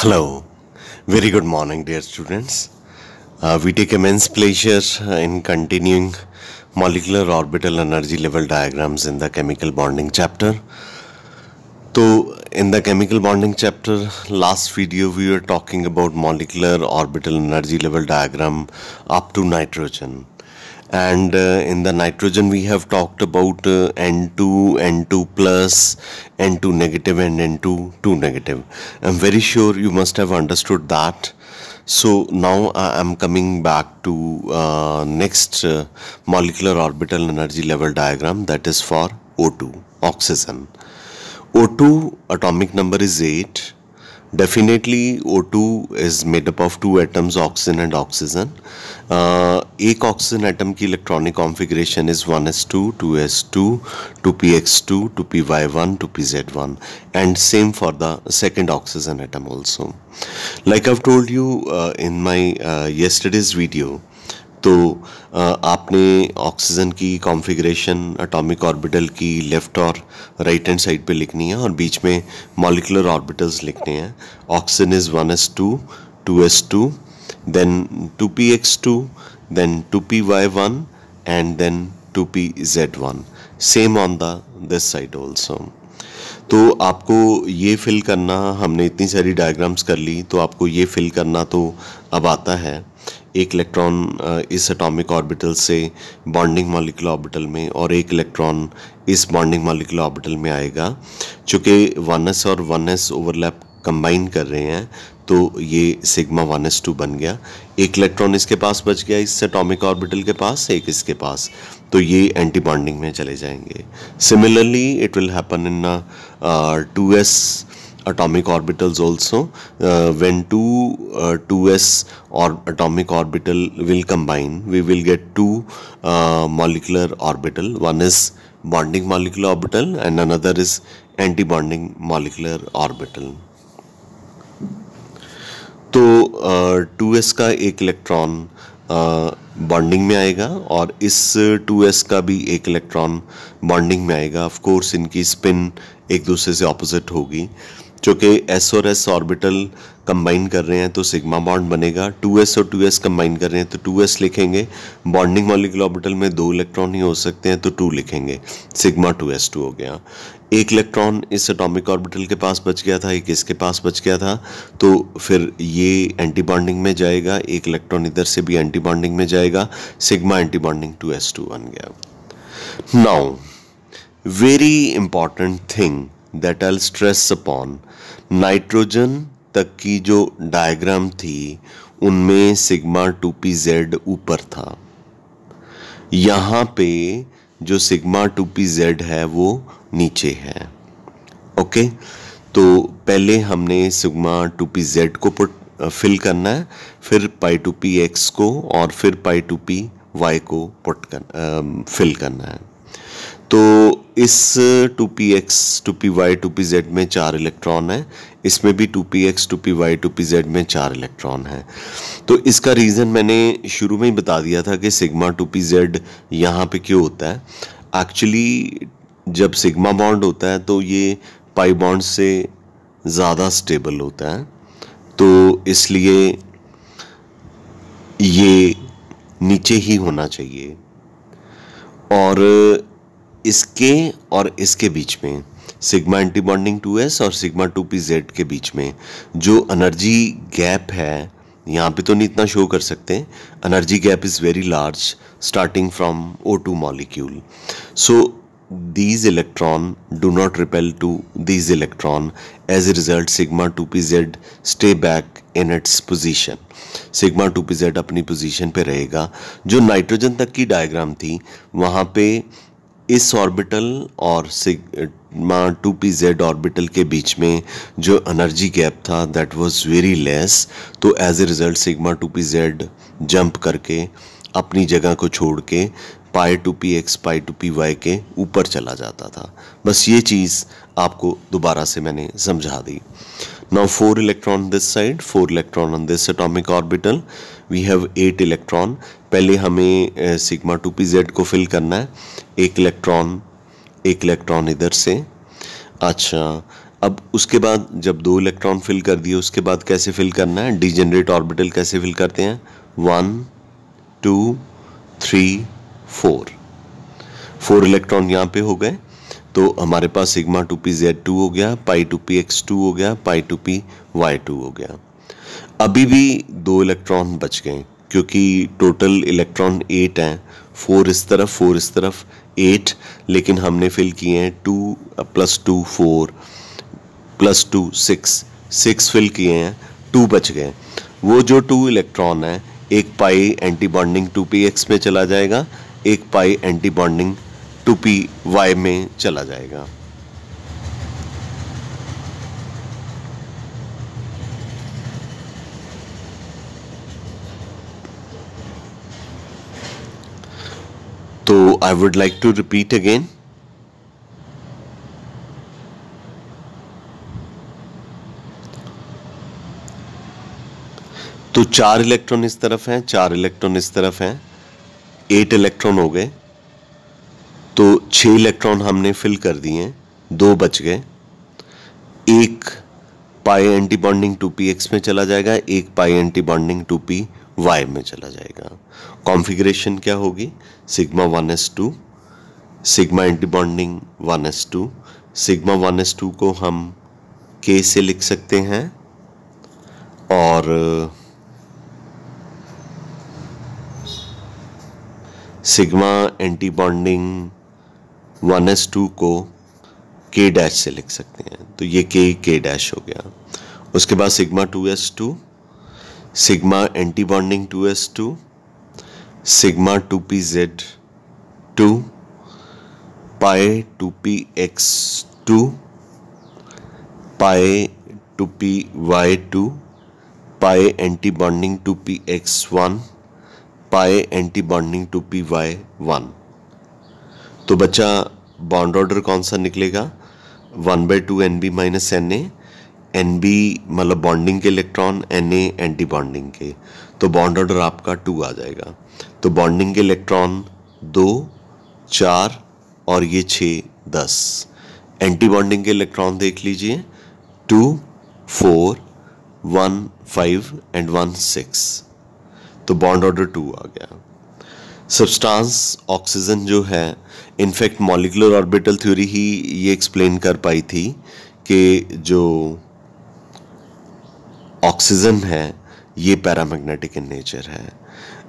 Hello, very good morning, dear students. We take immense pleasure in continuing molecular orbital energy level diagrams in the chemical bonding chapter. So, in the chemical bonding chapter, last video we were talking about molecular orbital energy level diagram up to nitrogen. And in the nitrogen we have talked about N2, N2 plus, N2 negative and N2, 2 negative. I'm very sure you must have understood that. So now I am coming back to next molecular orbital energy level diagram, that is for O2, oxygen. O2 atomic number is 8. Definitely O2 is made up of two atoms, oxygen and oxygen. एक oxygen atom की electronic configuration is 1s2, 2s2, 2px2, 2py1, 2pz1 and same for the second oxygen atom also. Like I've told you in my yesterday's video, तो आपने oxygen की configuration atomic orbital की left और right hand side पे लिखनी है और बीच में मॉलिकुलर ऑर्बिटल्स लिखने हैं. Oxygen is 1s2, 2s2, then 2px2, then 2py1 and then 2pz1. Same on the this side also. तो आपको ये फिल करना, हमने इतनी सारी डायग्राम्स कर ली तो आपको ये फिल करना तो अब आता है. एक इलेक्ट्रॉन इस एटॉमिक ऑर्बिटल से बॉन्डिंग मॉलिक्यूलर ऑर्बिटल में और एक इलेक्ट्रॉन इस बॉन्डिंग मॉलिक्यूलर ऑर्बिटल में आएगा. चूँकि 1s और 1s ओवरलैप कंबाइन कर रहे हैं तो ये सिग्मा 1s2 बन गया. एक इलेक्ट्रॉन इसके पास बच गया इस एटॉमिक ऑर्बिटल के पास, एक इसके पास, तो ये एंटी बॉन्डिंग में चले जाएंगे. Similarly it will happen in 2s atomic orbitals also. When two 2s or atomic orbital will combine, we will get two molecular orbital. One is bonding molecular orbital and another is anti-bonding molecular orbital. तो 2s का एक electron bonding में आएगा और इस 2s का भी एक इलेक्ट्रॉन बॉन्डिंग में आएगा. ऑफ कोर्स इनकी स्पिन एक दूसरे से ऑपोजिट होगी. चूँकि s और s ऑर्बिटल कंबाइन कर रहे हैं तो सिग्मा बॉन्ड बनेगा. 2s और 2s कंबाइन कर रहे हैं तो 2s लिखेंगे. बॉन्डिंग मॉलिक्यूलर ऑर्बिटल में दो इलेक्ट्रॉन ही हो सकते हैं तो 2 लिखेंगे. सिग्मा 2s2 हो गया. एक इलेक्ट्रॉन इस एटॉमिक ऑर्बिटल के पास बच गया था, एक इसके पास बच गया था, तो फिर ये एंटी बॉन्डिंग में जाएगा. एक इलेक्ट्रॉन इधर से भी एंटी बॉन्डिंग में जाएगा. सिग्मा एंटी बॉन्डिंग 2s2 बन गया. Now very important thing that I'll stress upon, nitrogen तक की जो डायग्राम थी उनमें सिग्मा 2pz ऊपर था. यहाँ पे जो सिग्मा 2pz है वो नीचे है. ओके, तो पहले हमने सिग्मा 2pz को फिल करना है, फिर पाई 2px को और फिर पाई 2py को फिल करना है. तो इस 2px, 2py, 2pz में 4 इलेक्ट्रॉन है. इसमें भी 2px, 2py, 2pz में 4 इलेक्ट्रॉन है. तो इसका रीज़न मैंने शुरू में ही बता दिया था कि सिग्मा 2pz यहाँ पे क्यों होता है. एक्चुअली जब सिग्मा बॉन्ड होता है तो ये पाई बॉन्ड से ज़्यादा स्टेबल होता है, तो इसलिए ये नीचे ही होना चाहिए. और इसके और इसके बीच में सिग्मा एंटी बॉन्डिंग 2s और सिग्मा 2pz के बीच में जो एनर्जी गैप है, यहाँ पे तो नहीं इतना शो कर सकते. Energy gap is very large starting from O2 molecule. So these electron do not repel to these electron. As a result, sigma 2pz stay back in its position. Sigma 2pz अपनी position पे रहेगा. जो nitrogen तक की diagram थी वहाँ पे इस ऑर्बिटल और सिग्मा 2pz ऑर्बिटल के बीच में जो एनर्जी गैप था दैट वाज वेरी लेस. तो as a result sigma 2pz jump करके अपनी जगह को छोड़ के पाई 2px, पाई 2py के ऊपर चला जाता था. बस ये चीज़ आपको दोबारा से मैंने समझा दी. Now 4 electron this side, 4 electron on this atomic orbital. We have 8 electron. पहले हमें सिग्मा 2pz को फिल करना है. एक इलेक्ट्रॉन इधर से. अच्छा, अब उसके बाद जब 2 इलेक्ट्रॉन फिल कर दिए उसके बाद कैसे फिल करना है, डिजेनरेट ऑर्बिटल कैसे फिल करते हैं, 1 2 3 4 इलेक्ट्रॉन यहाँ पे हो गए। तो हमारे पास सिग्मा 2p z2 हो गया, पाई 2p x2 हो गया, पाई 2p y2 हो गया। अभी भी 2 इलेक्ट्रॉन बच गए क्योंकि टोटल इलेक्ट्रॉन 8 हैं, 4 इस तरफ 4 इस तरफ 8, लेकिन हमने फिल किए हैं 2 + 2 4 + 2 6 फिल किए हैं, 2 बच गए। वो जो 2 इलेक्ट्रॉन है, एक पाई एंटी बॉन्डिंग 2px में चला जाएगा, एक पाई एंटी बॉन्डिंग 2py में चला जाएगा। तो I would like to repeat again. तो 4 इलेक्ट्रॉन इस तरफ हैं, 4 इलेक्ट्रॉन इस तरफ हैं, 8 इलेक्ट्रॉन हो गए। तो 6 इलेक्ट्रॉन हमने फिल कर दिए, 2 बच गए। एक पाई एंटी बॉन्डिंग 2px में चला जाएगा, एक पाई एंटी बॉन्डिंग 2py में चला जाएगा। कॉन्फ़िगरेशन क्या होगी, sigma 1s2, sigma anti bonding 1s2, sigma 1s2 को हम k से लिख सकते हैं और सिग्मा एंटी बॉन्डिंग 1s2 को k डैश से लिख सकते हैं। तो ये k डैश हो गया। उसके बाद sigma 2s2, sigma anti bonding 2s2, sigma 2pz2, पाई 2px2, पाई 2py2, पाई एंटी बॉन्डिंग 2px1, पाई एंटी बॉन्डिंग 2py1। तो बच्चा बॉन्ड ऑर्डर कौन सा निकलेगा, 1/2 Nb - Na, Nb मतलब बॉन्डिंग के इलेक्ट्रॉन, Na एंटी बॉन्डिंग के, तो बॉन्ड ऑर्डर आपका 2 आ जाएगा। तो बॉन्डिंग के इलेक्ट्रॉन 2 4 और ये 6 10। एंटी बॉन्डिंग के इलेक्ट्रॉन देख लीजिए, 2 4 1 5 एंड 1 6। तो बॉन्ड ऑर्डर 2 आ गया। सब्सटेंस ऑक्सीजन जो है, इनफैक्ट मॉलिक्यूलर ऑर्बिटल थ्योरी ही ये एक्सप्लेन कर पाई थी कि जो ऑक्सीजन है ये पैरामैग्नेटिक इन नेचर है।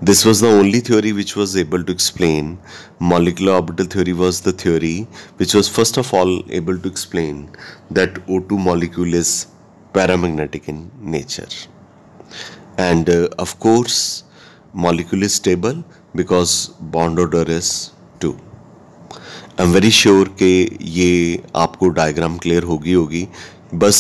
This was the only theory which was able to explain. Molecular orbital theory was the theory which was first of all able to explain that O2 molecule is paramagnetic in nature. And of course molecule is stable because bond order is 2. I'm very sure कि ये आपको diagram clear होगी। बस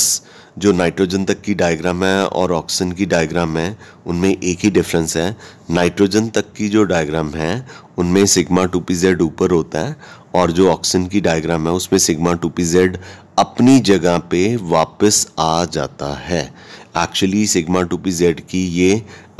जो nitrogen तक की diagram है और ऑक्सीजन की डायग्राम है उनमें एक ही डिफरेंस है। नाइट्रोजन तक की जो डायग्राम है उनमें सिग्मा 2pz ऊपर होता है और जो ऑक्सीजन की डायग्राम है उसमें सिग्मा 2pz अपनी जगह पे वापस आ जाता है। एक्चुअली सिग्मा 2pz की ये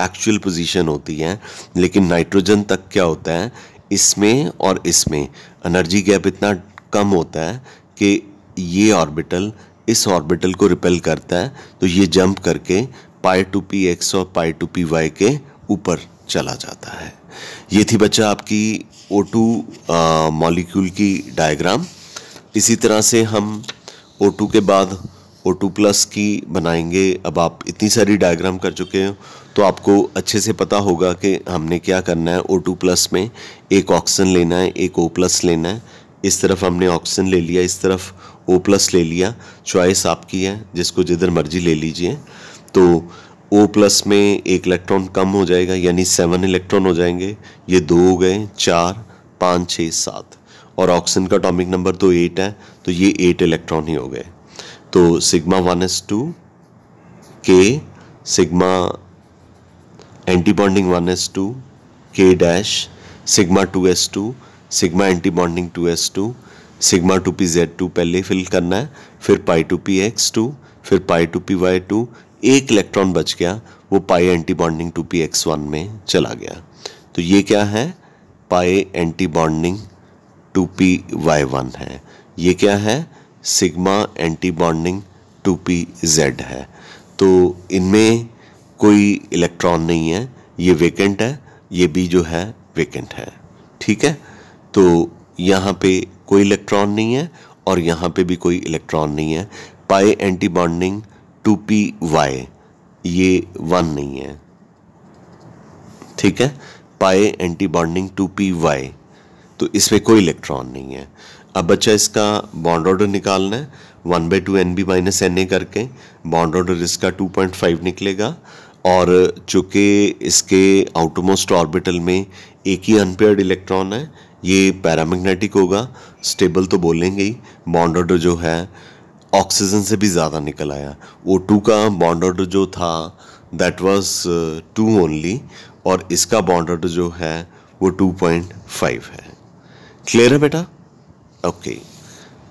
एक्चुअल पोजीशन होती है, लेकिन नाइट्रोजन तक क्या होता है, इसमें और इसमें एनर्जी गैप इतना कम होता है कि ये ऑर्बिटल इस ऑर्बिटल को रिपेल करता है, तो ये जंप करके पाई 2px और पाई 2py के ऊपर चला जाता है। ये थी बच्चा आपकी O2 मॉलिक्यूल की डायग्राम। इसी तरह से हम O2 के बाद O2+ की बनाएंगे। अब आप इतनी सारी डायग्राम कर चुके हो तो आपको अच्छे से पता होगा कि हमने क्या करना है। O2+ में एक ऑक्सीजन लेना है, एक O+ लेना है। इस तरफ हमने ऑक्सीजन ले लिया, इस तरफ O+ ले लिया। चॉइस आपकी है, जिसको जिधर मर्जी ले लीजिए। तो O+ में एक इलेक्ट्रॉन कम हो जाएगा, यानी 7 इलेक्ट्रॉन हो जाएंगे। ये 2 हो गए, 4 5 6 7 और ऑक्सीजन का एटॉमिक नंबर तो 8 है, तो ये 8 इलेक्ट्रॉन ही हो गए। तो sigma 1s2 K, sigma anti bonding 1s2 K dash, sigma 2s2, sigma anti bonding 2s2, sigma 2pz2 पहले फिल करना है, फिर पाई 2px2, फिर पाई 2py2। एक इलेक्ट्रॉन बच गया, वो पाई एंटी बॉन्डिंग 2px1 में चला गया। तो ये क्या है, पाई एंटी बॉन्डिंग 2py1 है। ये क्या है, सिग्मा एंटी बॉन्डिंग 2pz है। तो इनमें कोई इलेक्ट्रॉन नहीं है, ये वेकेंट है, ये भी जो है वेकेंट है। ठीक है, तो यहाँ पे कोई इलेक्ट्रॉन नहीं है और यहाँ पे भी कोई इलेक्ट्रॉन नहीं है। पाई एंटी बॉन्डिंग 2py ये 1 नहीं है। ठीक है, पाई एंटी बॉन्डिंग 2py, तो इसमें कोई इलेक्ट्रॉन नहीं है। अब बच्चा इसका बॉन्ड ऑर्डर निकालना है, 1/2 Nb - Na करके बॉन्ड ऑर्डर इसका 2.5 निकलेगा। और चूँकि इसके आउटरमोस्ट ऑर्बिटल में एक ही अनपेयर्ड इलेक्ट्रॉन है, ये पैरामैग्नेटिक होगा, स्टेबल तो बोलेंगे ही। बॉन्ड ऑर्डर जो है ऑक्सीजन से भी ज़्यादा निकल आया। O2 का बॉन्ड ऑर्डर जो था दैट वाज 2 ओनली, और इसका बॉन्ड ऑर्डर जो है वो 2.5 है। क्लियर है बेटा? Okay,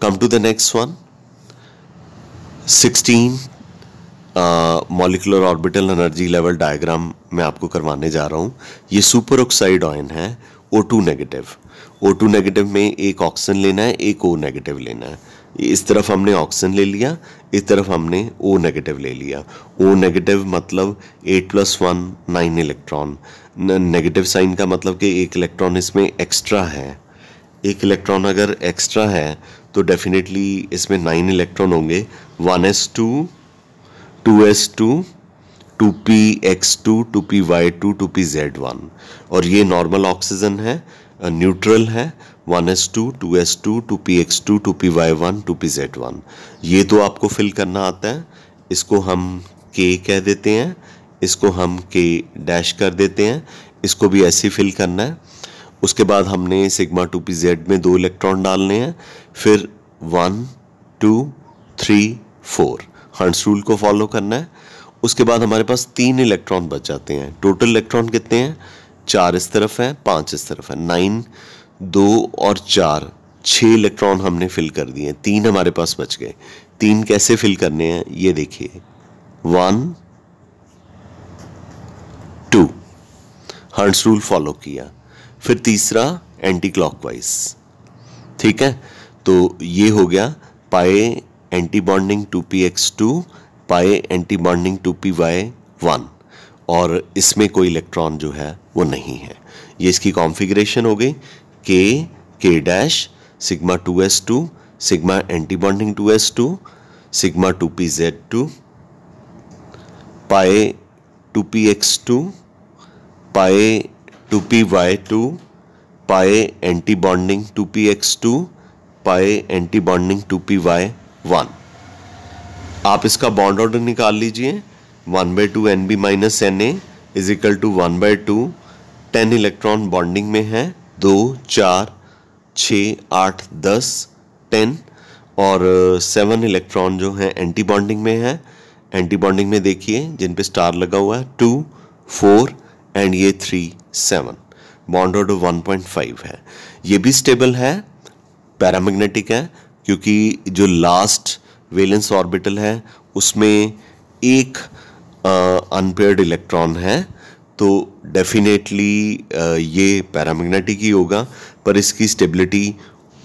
come to the next one. 16 molecular orbital energy level diagram मैं आपको करवाने जा रहा हूँ। ये सुपर ऑक्साइड आयन है O2 नेगेटिव। O2 नेगेटिव में एक ऑक्सीजन लेना है, एक O नेगेटिव लेना है। इस तरफ हमने ऑक्सीजन ले लिया, इस तरफ हमने O नेगेटिव ले लिया। O नेगेटिव मतलब 8 + 1 9 इलेक्ट्रॉन। नेगेटिव साइन का मतलब कि एक इलेक्ट्रॉन इसमें एक्स्ट्रा है। एक इलेक्ट्रॉन अगर एक्स्ट्रा है तो डेफिनेटली इसमें 9 इलेक्ट्रॉन होंगे, 1s2 2s2 2px2 2py2 2pz1। और ये नॉर्मल ऑक्सीजन है, न्यूट्रल है, 1s2 2s2 2px2 2py1 2pz1। ये तो आपको फिल करना आता है। इसको हम k कह देते हैं, इसको हम k डैश कर देते हैं, इसको भी ऐसे फिल करना है। उसके बाद हमने सिग्मा 2pz में 2 इलेक्ट्रॉन डालने हैं, फिर 1 2 3 4 हंट्स रूल को फॉलो करना है। उसके बाद हमारे पास 3 इलेक्ट्रॉन बच जाते हैं। टोटल इलेक्ट्रॉन कितने हैं? 4 इस तरफ है, 5 इस तरफ है, 9 2 और 4 6 इलेक्ट्रॉन हमने फिल कर दिए। 3 हमारे पास बच गए। 3 कैसे फिल करने हैं ये देखिए, 1 2 हंट्स रूल फॉलो किया, फिर तीसरा एंटी क्लॉकवाइज। ठीक है, तो ये हो गया पाई एंटी बॉन्डिंग 2px2 पाई एंटी बॉन्डिंग 2py1, और इसमें कोई इलेक्ट्रॉन जो है वो नहीं है। ये इसकी कॉन्फ़िगरेशन हो गई, k dash sigma 2s2 sigma anti bonding 2s2 sigma 2pz2 पाई 2px2 पाई 2py2 पाई एंटी बॉन्डिंग 2px2 पाई एंटी बॉन्डिंग 2py1। आप इसका बॉन्ड ऑर्डर निकाल लीजिए, 1/2 Nb - Na = 1/2 10 इलेक्ट्रॉन बॉन्डिंग में है, 2 4 6 8 10 10, और 7 इलेक्ट्रॉन जो हैं एंटी बॉन्डिंग में है। एंटी बॉन्डिंग में देखिए जिन पे स्टार लगा हुआ है, 2 4 एंड ये 3 7। बॉन्ड ऑर्डर 1.5 है। ये भी स्टेबल है, पैरामैग्नेटिक है, क्योंकि जो लास्ट वैलेंस ऑर्बिटल है उसमें एक अनपेयर्ड इलेक्ट्रॉन है, तो डेफिनेटली ये पैरामैग्नेटिक ही होगा, पर इसकी स्टेबिलिटी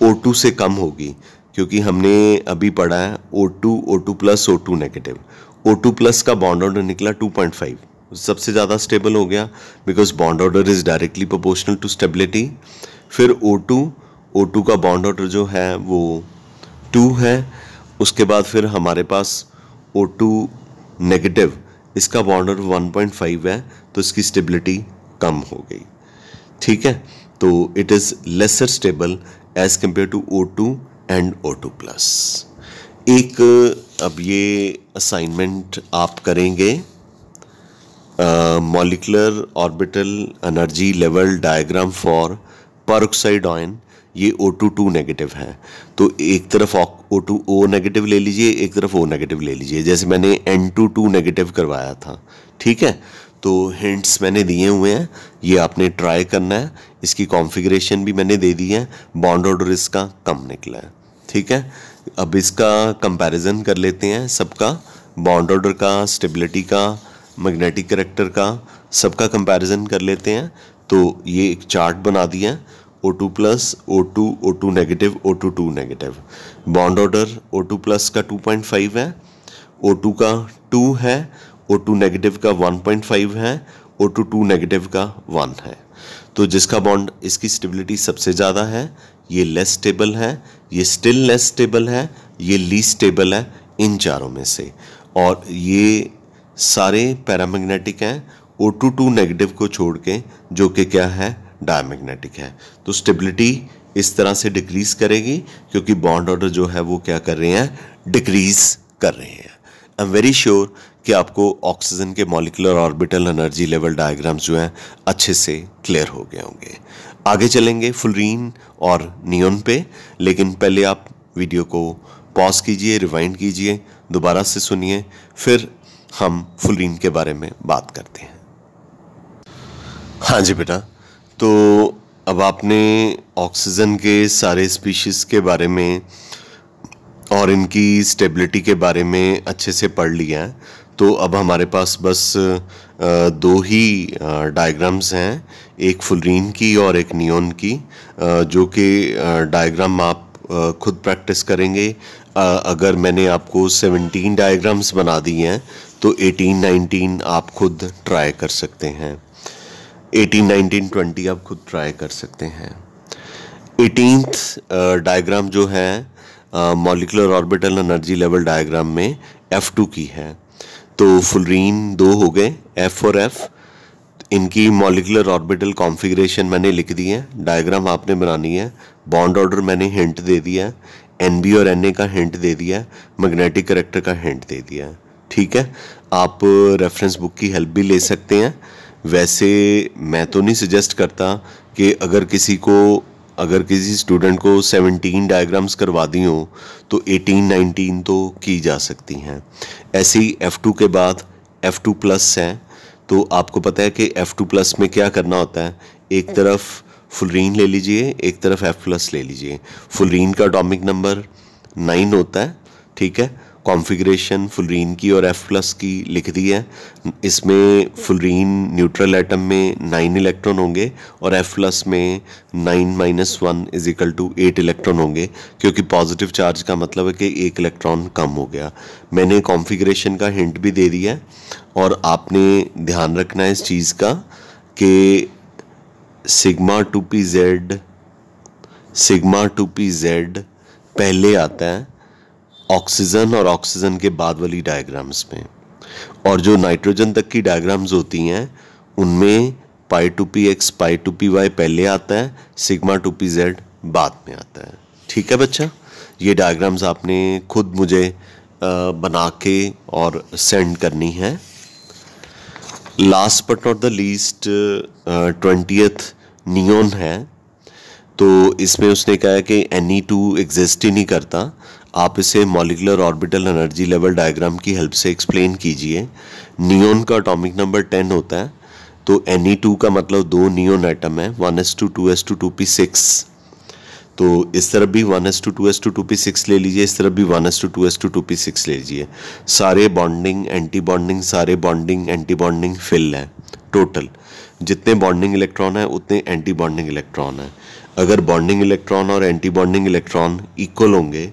O2 से कम होगी, क्योंकि हमने अभी पढ़ा है O2 O2+ O2 negative. O2+ का बॉन्ड ऑर्डर निकला 2.5, सबसे ज़्यादा स्टेबल हो गया, because bond order is directly proportional to stability. फिर O2 का बॉन्ड ऑर्डर जो है वो 2 है। उसके बाद फिर हमारे पास O2 नेगेटिव, इसका बॉन्ड ऑर्डर 1.5 है, तो इसकी स्टेबिलिटी कम हो गई। ठीक है, तो it is lesser stable as compare to O2 and O2+। एक अब ये असाइनमेंट आप करेंगे, molecular orbital energy level diagram for peroxide ion. ये O2 नेगेटिव है, तो एक तरफ O2 O नेगेटिव ले लीजिए, एक तरफ O नेगेटिव ले लीजिए, जैसे मैंने N2 नेगेटिव करवाया था। ठीक है, तो हिंट्स मैंने दिए हुए हैं, ये आपने ट्राई करना है। इसकी कॉन्फ़िगरेशन भी मैंने दे दी है, बॉन्ड ऑर्डर इसका कम निकला है। ठीक है, अब इसका कंपैरिजन कर लेते हैं सबका, बॉन्ड ऑर्डर का, स्टेबिलिटी का, मैग्नेटिक कैरेक्टर का, सबका कंपैरिजन कर लेते हैं। तो ये एक चार्ट बना दिया है, O2 plus, O2, O2 negative, O2 2 negative. Bond order O2 plus का 2.5 है, O2 का 2 है, O2 नेगेटिव का 1.5 है, O2 2 नेगेटिव का 1 है। तो जिसका बॉन्ड इसकी स्टेबिलिटी सबसे ज़्यादा है ये लेस स्टेबल है, ये स्टिल लेस स्टेबल है, ये लीस्ट स्टेबल है इन चारों में से। और ये सारे पैरामैग्नेटिक हैं O2 2 नेगेटिव को छोड़ के, जो कि क्या है, डायमैग्नेटिक है। तो स्टेबिलिटी इस तरह से डिक्रीज करेगी क्योंकि बॉन्ड ऑर्डर जो है वो क्या कर रहे हैं, डिक्रीज कर रहे हैं। आई एम वेरी श्योर कि आपको ऑक्सीजन के molecular orbital energy level diagrams जो हैं अच्छे से क्लियर हो गए होंगे। आगे चलेंगे फुलरीन और नियोन पे, लेकिन पहले आप वीडियो को पॉज कीजिए, रिवाइंड कीजिए, दोबारा से सुनिए, फिर हम फुलरीन के बारे में बात करते हैं। हाँ जी बेटा, तो अब आपने ऑक्सीजन के सारे स्पीशीज़ के बारे में और इनकी स्टेबिलिटी के बारे में अच्छे से पढ़ लिया है। तो अब हमारे पास बस दो ही डायग्राम्स हैं, एक फुलरीन की और एक नियोन की, जो कि डायग्राम आप खुद प्रैक्टिस करेंगे। अगर मैंने आपको 17 डायग्राम्स बना दिए हैं तो 18, 19 आप खुद ट्राई कर सकते हैं। 18, 19, 20 आप खुद ट्राई कर सकते हैं। 18th डायग्राम जो है molecular orbital energy level diagram में F2 की है। तो फुलरीन 2 हो गए, F और F। इनकी मॉलिक्यूलर ऑर्बिटल कॉन्फ़िगरेशन मैंने लिख दी है, डायग्राम आपने बनानी है। बॉन्ड ऑर्डर मैंने हिंट दे दिया है, NB और NA का हिंट दे दिया है, मैग्नेटिक करैक्टर का हिंट दे दिया है। ठीक है, आप रेफरेंस बुक की हेल्प भी ले सकते हैं। वैसे मैं तो नहीं सजेस्ट करता कि अगर किसी स्टूडेंट को 17 डायग्राम्स करवा दी हो तो 18, 19 तो की जा सकती हैं। ऐसे ही F2 के बाद F2 प्लस है, तो आपको पता है कि F2 प्लस में क्या करना होता है, एक तरफ फुलरीन ले लीजिए, एक तरफ F प्लस ले लीजिए। फुलरीन का एटॉमिक नंबर 9 होता है, ठीक है। कॉन्फ़िगरेशन फुलरीन की और F प्लस की लिख दी है। इसमें फुलरीन न्यूट्रल एटम में 9 इलेक्ट्रॉन होंगे और F प्लस में 9 - 1 = 8 इलेक्ट्रॉन होंगे, क्योंकि पॉजिटिव चार्ज का मतलब है कि एक इलेक्ट्रॉन कम हो गया। मैंने कॉन्फ़िगरेशन का हिंट भी दे दिया है और आपने ध्यान रखना है इस चीज़ का कि सिग्मा 2pz पहले आता है ऑक्सीजन और ऑक्सीजन के बाद वाली डायग्राम्स में, और जो नाइट्रोजन तक की डायग्राम्स होती हैं उनमें π2px π2py पहले आता है, सिग्मा 2pz बाद में आता है। ठीक है बच्चा, ये डायग्राम्स आपने खुद मुझे बना के और सेंड करनी है। Last but not the least 20th neon है। तो इसमें उसने कहा है कि Ne2 एग्जिस्ट ही नहीं करता। आप इसे molecular orbital energy level diagram की हेल्प से एक्सप्लेन कीजिए। नियोन का एटॉमिक नंबर 10 होता है, तो Ne2 का मतलब 2 नियोन एटम है, 1s2 2s2 2p6। तो इस तरफ भी 1s2 2s2 2p6 ले लीजिए, इस तरफ भी 1s2 2s2 2p6 ले लीजिए। सारे बॉन्डिंग एंटी बॉन्डिंग, सारे बॉन्डिंग एंटी बॉन्डिंग फिल है। टोटल जितने बॉन्डिंग इलेक्ट्रॉन है उतने एंटी बॉन्डिंग इलेक्ट्रॉन है। अगर बॉन्डिंग इलेक्ट्रॉन और एंटी बॉन्डिंग इलेक्ट्रॉन इक्वल होंगे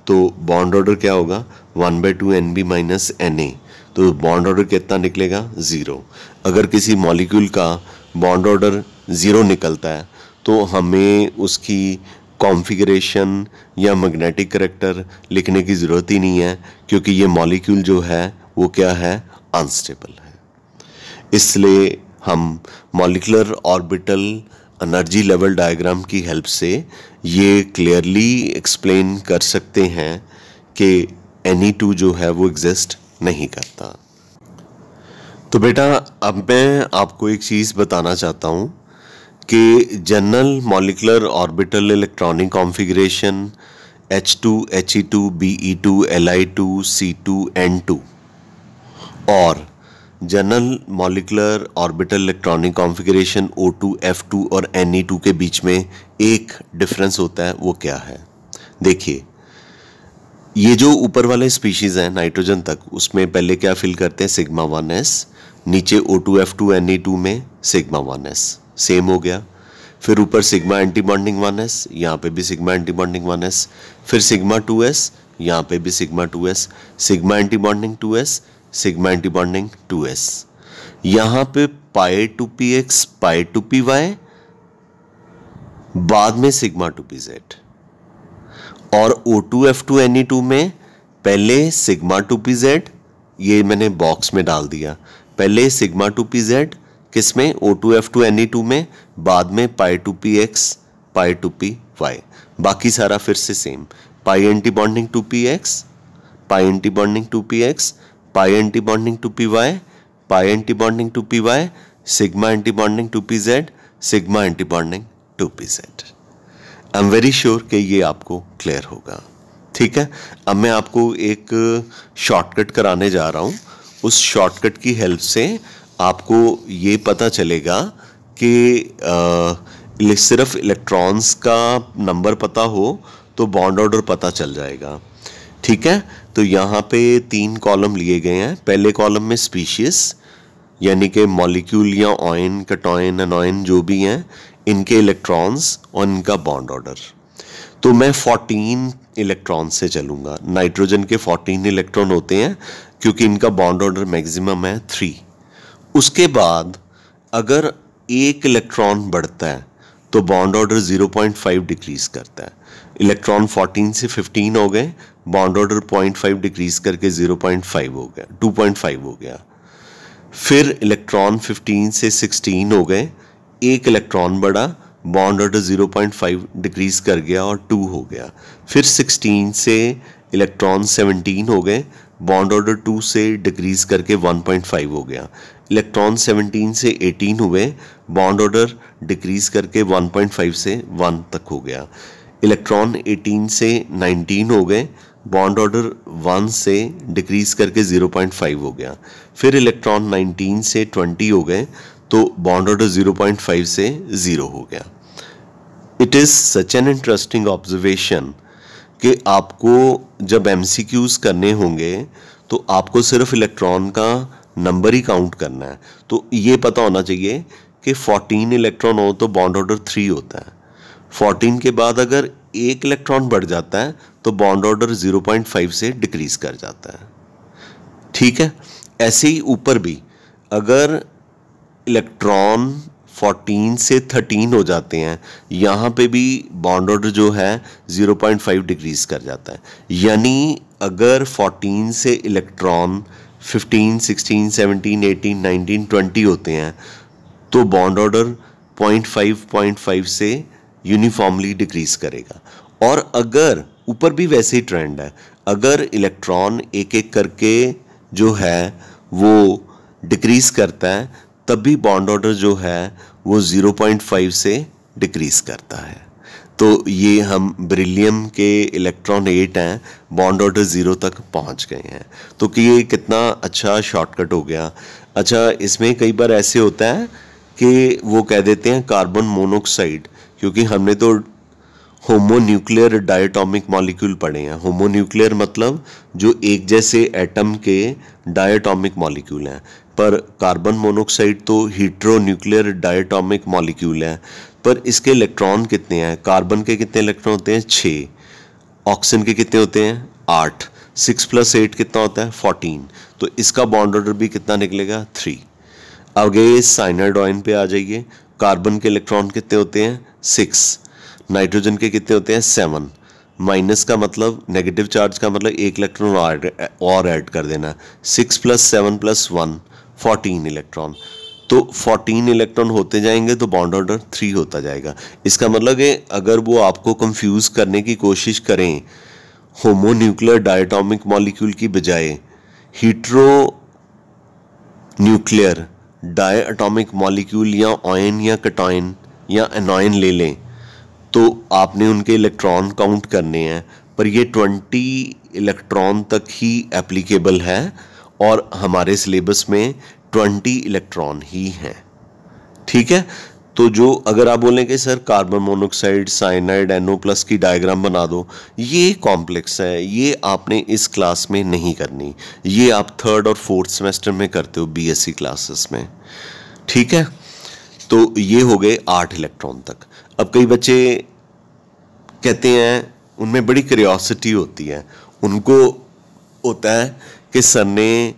तो बॉन्ड ऑर्डर क्या होगा, 1/2 NB - NA। तो बॉन्ड ऑर्डर कितना निकलेगा, 0। अगर किसी मॉलिक्यूल का बॉन्ड ऑर्डर 0 निकलता है तो हमें उसकी कॉन्फ़िगरेशन या मैग्नेटिक करैक्टर लिखने की ज़रूरत ही नहीं है, क्योंकि ये मॉलिक्यूल जो है वो क्या है, अनस्टेबल है। इसलिए हम molecular orbital energy level diagram की हेल्प से ये क्लियरली एक्सप्लेन कर सकते हैं कि Ne2 जो है वो एग्जिस्ट नहीं करता। तो बेटा अब मैं आपको एक चीज़ बताना चाहता हूँ कि general molecular orbital electronic configuration H2 He2 Be2 Li2 C2 N2 और general molecular orbital electronic configuration O2 F2 और Ne2 के बीच में एक डिफरेंस होता है, वो क्या है। देखिए, ये जो ऊपर वाले स्पीशीज़ हैं नाइट्रोजन तक, उसमें पहले क्या फिल करते हैं, सिग्मा 1s। नीचे O2 F2 Ne2 में सिग्मा 1s, सेम हो गया। फिर ऊपर सिग्मा एंटी बॉन्डिंग 1s, यहाँ पे भी सिग्मा एंटी बॉन्डिंग 1s, फिर सिग्मा 2s, यहाँ पे भी sigma 2s, sigma anti bonding 2s, sigma anti bonding 2s, यहाँ पे pi two P X pi two P Y, बाद में सिग्मा टू पी जेड। और O2F2Ne2 में पहले सिग्मा टू पी जेड, ये मैंने बॉक्स में डाल दिया, पहले सिग्मा टू पी जेड किसमें, O2F2Ne2 में, बाद में pi two P X pi two P Y, बाकी सारा फिर से same, pi anti bonding two P X, pi anti bonding two P X, pi anti bonding two P Y, pi anti bonding two P Y, sigma anti bonding two P Z, sigma anti bonding two P Z. I am very sure कि ये आपको clear होगा। ठीक है, अब मैं आपको एक शॉर्टकट कराने जा रहा हूँ। उस शॉर्टकट की हेल्प से आपको ये पता चलेगा कि सिर्फ इलेक्ट्रॉन्स का नंबर पता हो तो बॉन्ड ऑर्डर पता चल जाएगा। ठीक है, तो यहाँ पे 3 कॉलम लिए गए हैं। पहले कॉलम में स्पीशीज यानी कि मॉलिक्यूल या ऑयन, कटॉयन, एनॉयन जो भी हैं, इनके इलेक्ट्रॉन्स और इनका बॉन्ड ऑर्डर। तो मैं 14 इलेक्ट्रॉन से चलूँगा। नाइट्रोजन के 14 इलेक्ट्रॉन होते हैं क्योंकि इनका बॉन्ड ऑर्डर मैक्सिमम है 3। उसके बाद अगर एक इलेक्ट्रॉन बढ़ता है तो बॉन्ड ऑर्डर 0.5 डिक्रीज करता है। इलेक्ट्रॉन 14 से 15 हो गए, बॉन्ड ऑर्डर 0.5 डिक्रीज करके 0.5 हो गया, 2.5 हो गया। फिर इलेक्ट्रॉन 15 से 16 हो गए, एक इलेक्ट्रॉन बढ़ा, बॉन्ड ऑर्डर 0.5 डिक्रीज कर गया और 2 हो गया। फिर 16 से इलेक्ट्रॉन 17 हो गए, बॉन्ड ऑर्डर 2 से डिक्रीज करके 1.5 हो गया। इलेक्ट्रॉन 17 से 18 हुए, बॉन्ड ऑर्डर डिक्रीज करके 1.5 से 1 तक हो गया। इलेक्ट्रॉन 18 से 19 हो गए, बॉन्ड ऑर्डर 1 से डिक्रीज करके 0.5 हो गया। फिर इलेक्ट्रॉन 19 से 20 हो गए तो बॉन्ड ऑर्डर 0.5 से 0 हो गया। It is such an interesting observation कि आपको जब MCQs करने होंगे तो आपको सिर्फ इलेक्ट्रॉन का नंबर ही काउंट करना है। तो ये पता होना चाहिए कि 14 इलेक्ट्रॉन हो तो बॉन्ड ऑर्डर 3 होता है। 14 के बाद अगर एक इलेक्ट्रॉन बढ़ जाता है तो बॉन्ड ऑर्डर 0.5 से डिक्रीज कर जाता है। ठीक है, ऐसे ही ऊपर भी अगर इलेक्ट्रॉन 14 से 13 हो जाते हैं, यहाँ पे भी बॉन्ड ऑर्डर जो है 0.5 डिक्रीज कर जाता है। यानी अगर 14 से इलेक्ट्रॉन 15, 16, 17, 18, 19, 20 होते हैं तो बॉन्ड ऑर्डर 0.5 से यूनिफॉर्मली डिक्रीज करेगा। और अगर ऊपर भी वैसे ही ट्रेंड है, अगर इलेक्ट्रॉन एक एक करके जो है वो डिक्रीज करता है तब भी बॉन्ड ऑर्डर जो है वो 0.5 से डिक्रीज करता है। तो ये हम बेरिलियम के इलेक्ट्रॉन 8 हैं, बॉन्ड ऑर्डर 0 तक पहुंच गए हैं। तो कि ये कितना अच्छा शॉर्टकट हो गया। अच्छा, इसमें कई बार ऐसे होता है कि वो कह देते हैं कार्बन मोनोऑक्साइड, क्योंकि हमने तो होमोन्यूक्लियर डायटोमिक मॉलिक्यूल पढ़े हैं। होमोन्यूक्लियर मतलब जो एक जैसे एटम के डायटोमिक मॉलिक्यूल हैं, पर कार्बन मोनोऑक्साइड तो हीट्रोन्यूक्लियर डायटोमिक मॉलिक्यूल है। पर इसके इलेक्ट्रॉन कितने हैं? कार्बन के कितने इलेक्ट्रॉन होते हैं? 6। ऑक्सीजन के कितने होते हैं? 8। 6 + 8 कितना होता है? 14। तो इसका बॉन्ड ऑर्डर भी कितना निकलेगा? 3। आगे साइनाइड आयन पे आ जाइए। कार्बन के इलेक्ट्रॉन कितने होते हैं? 6। नाइट्रोजन के कितने होते हैं? 7। माइनस का मतलब नेगेटिव चार्ज का मतलब एक इलेक्ट्रॉन और ऐड कर देना। 6 + 7 + 1 14 इलेक्ट्रॉन। तो 14 इलेक्ट्रॉन होते जाएंगे तो बॉन्ड ऑर्डर 3 होता जाएगा। इसका मतलब है अगर वो आपको कंफ्यूज करने की कोशिश करें होमोन्यूक्लियर डायटोमिक मॉलिक्यूल की बजाय हीट्रो न्यूक्लियर डायटोमिक मॉलिक्यूल या आयन या कटायन या एनॉयन ले लें तो आपने उनके इलेक्ट्रॉन काउंट करने हैं, पर ये 20 इलेक्ट्रॉन तक ही एप्लीकेबल है और हमारे सिलेबस में 20 इलेक्ट्रॉन ही हैं। ठीक है, तो जो अगर आप बोलें कि sir carbon monoxide cyanide NO+ की डायग्राम बना दो, ये कॉम्प्लेक्स है, ये आपने इस क्लास में नहीं करनी। ये आप 3rd और 4th सेमेस्टर में करते हो BSc क्लासेस में। ठीक है, तो ये हो गए 8 इलेक्ट्रॉन तक। अब कई बच्चे कहते हैं, उनमें बड़ी क्यूरियोसिटी होती है, उनको होता है कि सर ने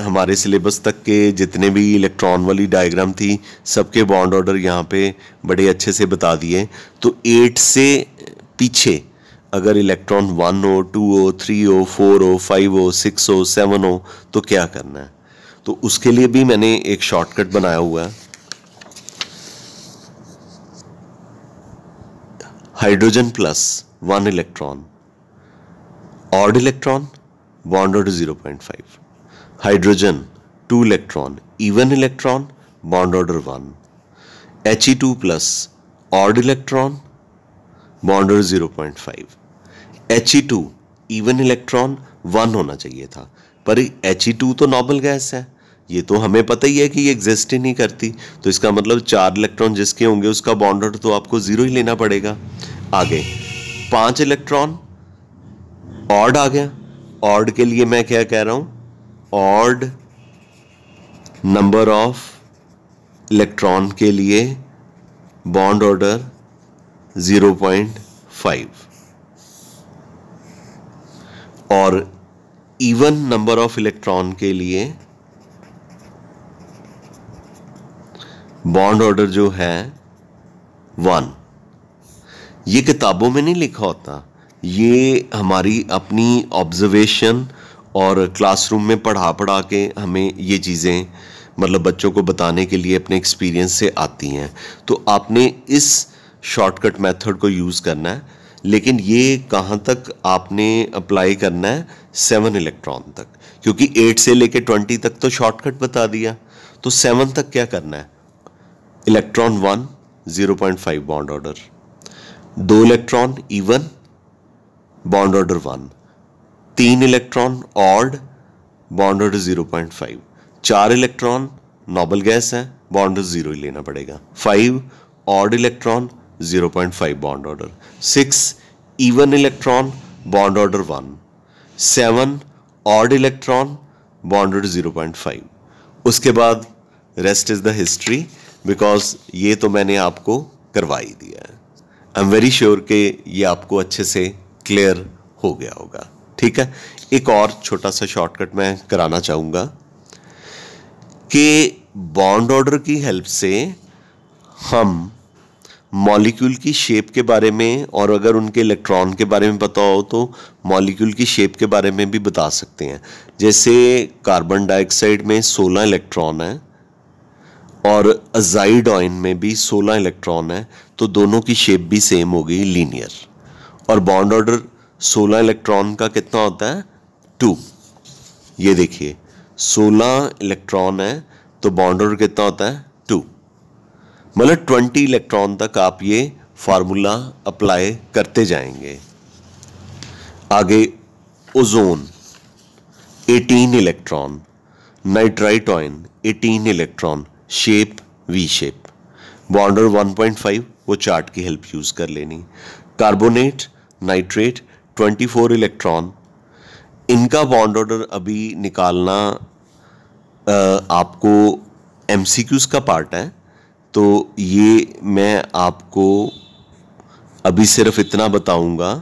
हमारे सिलेबस तक के जितने भी इलेक्ट्रॉन वाली डायग्राम थी सबके बॉन्ड ऑर्डर यहाँ पे बड़े अच्छे से बता दिए, तो 8 से पीछे अगर इलेक्ट्रॉन 1 हो, 2 हो, 3 हो, 4 हो, 5 हो, 6 हो, 7 हो तो क्या करना है। तो उसके लिए भी मैंने एक शॉर्टकट बनाया हुआ है। Hydrogen plus 1 electron, odd electron, bond order 0.5, hydrogen 2 electron, even electron, bond order 1, He2 plus odd electron, bond order 0.5, He2 even electron 1 होना चाहिए था, पर He2 तो नोबल गैस है, ये तो हमें पता ही है कि ये एग्जिस्ट ही नहीं करती, तो इसका मतलब 4 इलेक्ट्रॉन जिसके होंगे उसका बॉन्ड ऑर्डर तो आपको 0 ही लेना पड़ेगा। आगे 5 इलेक्ट्रॉन ऑड आ गया, ऑड के लिए मैं क्या कह रहा हूं, ऑड नंबर ऑफ इलेक्ट्रॉन के लिए बॉन्ड ऑर्डर 0.5 और इवन नंबर ऑफ इलेक्ट्रॉन के लिए बॉन्ड ऑर्डर जो है 1। ये किताबों में नहीं लिखा होता, ये हमारी अपनी ऑब्जर्वेशन और क्लासरूम में पढ़ा के हमें ये चीज़ें मतलब बच्चों को बताने के लिए अपने एक्सपीरियंस से आती हैं। तो आपने इस शॉर्टकट मेथड को यूज़ करना है, लेकिन ये कहाँ तक आपने अप्लाई करना है, 7 इलेक्ट्रॉन तक, क्योंकि 8 से लेके 20 तक तो शॉर्टकट बता दिया, तो 7 तक क्या करना है, electron 1 0.5 bond order, 2 electron even bond order 1, 3 electron odd bond order 0.5, 4 electron noble gas है, बॉन्ड ऑर्डर 0 ही लेना पड़ेगा, 5 odd electron 0.5 bond order, 6 even electron bond order 1, 7 odd electron bond order 0.5। उसके बाद rest is the history, because ये तो मैंने आपको करवा ही दिया है। आई एम वेरी श्योर कि ये आपको अच्छे से क्लियर हो गया होगा। ठीक है, एक और छोटा सा शॉर्टकट मैं कराना चाहूँगा कि बॉन्ड ऑर्डर की हेल्प से हम मॉलिक्यूल की शेप के बारे में, और अगर उनके इलेक्ट्रॉन के बारे में पता हो तो मॉलिक्यूल की शेप के बारे में भी बता सकते हैं। जैसे कार्बन डाइऑक्साइड में 16 इलेक्ट्रॉन है और अजाइड ऑइन में भी 16 इलेक्ट्रॉन है, तो दोनों की शेप भी सेम हो गई, लीनियर। और बॉन्ड ऑर्डर 16 इलेक्ट्रॉन का कितना होता है, 2। ये देखिए 16 इलेक्ट्रॉन है तो बॉन्ड ऑर्डर कितना होता है, 2। मतलब 20 इलेक्ट्रॉन तक आप ये फार्मूला अप्लाई करते जाएंगे। आगे ozone 18 electron, nitrite Eoin 18 electron, shape V shape, bond order 1.5, वो चार्ट की हेल्प यूज कर लेनी। कार्बोनेट नाइट्रेट 24 इलेक्ट्रॉन, इनका बॉन्ड ऑर्डर अभी निकालना आपको एमसीक्यूज का पार्ट है, तो ये मैं आपको अभी सिर्फ इतना बताऊंगा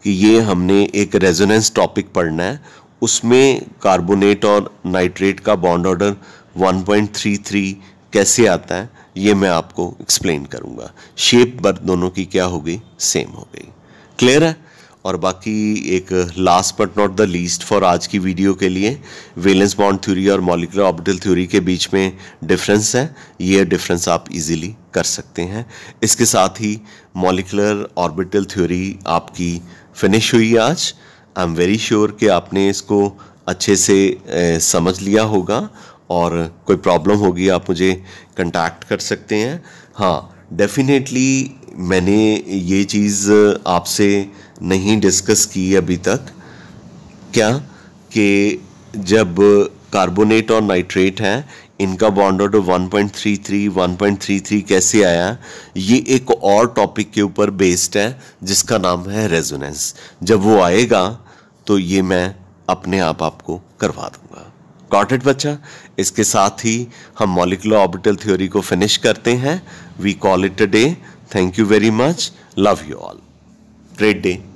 कि ये हमने एक रेजोनेंस टॉपिक पढ़ना है, उसमें कार्बोनेट और नाइट्रेट का बॉन्ड ऑर्डर 1.33 कैसे आता है ये मैं आपको एक्सप्लेन करूंगा। शेप पर दोनों की क्या हो गई, सेम हो गई। क्लियर है। और बाकी एक last but not the least for आज की वीडियो के लिए, वैलेंस बॉन्ड थ्योरी और मॉलिक्यूलर ऑर्बिटल थ्योरी के बीच में डिफरेंस है, ये डिफरेंस आप इजीली कर सकते हैं। इसके साथ ही मॉलिक्यूलर ऑर्बिटल थ्योरी आपकी फिनिश हुई आज। आई एम वेरी श्योर कि आपने इसको अच्छे से समझ लिया होगा, और कोई प्रॉब्लम होगी आप मुझे कांटेक्ट कर सकते हैं। हाँ, डेफिनेटली मैंने ये चीज़ आपसे नहीं डिस्कस की अभी तक, क्या कि जब कार्बोनेट और नाइट्रेट है इनका बॉन्ड ऑर्डर 1.33 कैसे आया, ये एक और टॉपिक के ऊपर बेस्ड है जिसका नाम है रेजोनेंस। जब वो आएगा तो ये मैं अपने आप आपको करवा दूंगा। गॉट इट बच्चा? इसके साथ ही हम मॉलिक्यूलर ऑर्बिटल थ्योरी को फिनिश करते हैं. We call it a day. Thank you very much. Love you all. Great day.